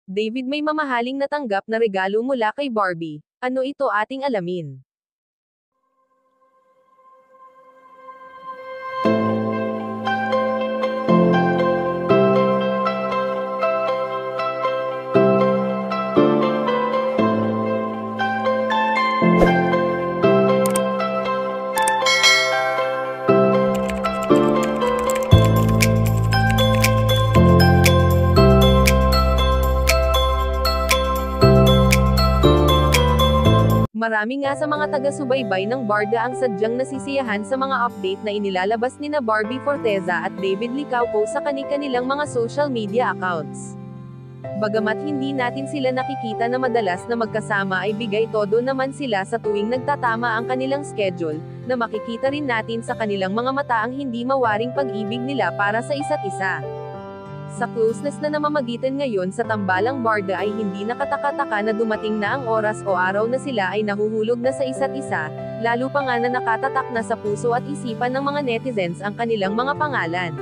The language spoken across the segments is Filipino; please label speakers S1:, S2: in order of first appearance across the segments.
S1: David may mamahaling natanggap na regalo mula kay Barbie. Ano ito ating alamin? Marami nga sa mga taga-subaybay ng Barda ang sadyang nasisiyahan sa mga update na inilalabas nina Barbie Forteza at David Licauco sa kani-kanilang mga social media accounts. Bagamat hindi natin sila nakikita na madalas na magkasama ay bigay todo naman sila sa tuwing nagtatama ang kanilang schedule, na makikita rin natin sa kanilang mga mata ang hindi mawaring pag-ibig nila para sa isa't isa. Sa closeness na namamagitan ngayon sa tambalang Barda ay hindi nakataka-taka na dumating na ang oras o araw na sila ay nahuhulog na sa isa't isa, lalo pa nga na nakatatak na sa puso at isipan ng mga netizens ang kanilang mga pangalan.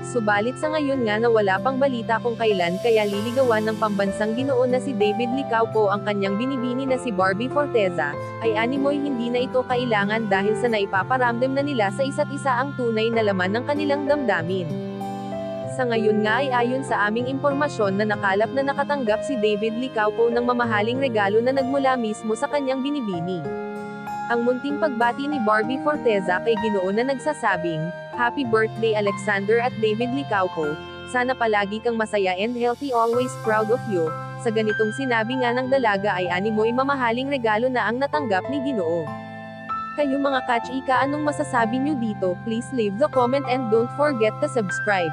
S1: Subalit sa ngayon nga na wala pang balita kung kailan kaya liligawan ng pambansang Ginoo na si David Licauco ang kanyang binibini na si Barbie Forteza, ay animoy hindi na ito kailangan dahil sa naipaparamdam na nila sa isa't isa ang tunay na laman ng kanilang damdamin. Sa ngayon nga ay ayon sa aming impormasyon na nakalap na nakatanggap si David Licauco ng mamahaling regalo na nagmula mismo sa kanyang binibini. Ang munting pagbati ni Barbie Forteza kay Ginoo na nagsasabing, "Happy birthday Alexander at David Licauco, sana palagi kang masaya and healthy, always proud of you." Sa ganitong sinabi nga ng dalaga ay animoy mamahaling regalo na ang natanggap ni Ginoo. Kayo mga kachika, anong masasabi nyo dito? Please leave the comment and don't forget to subscribe.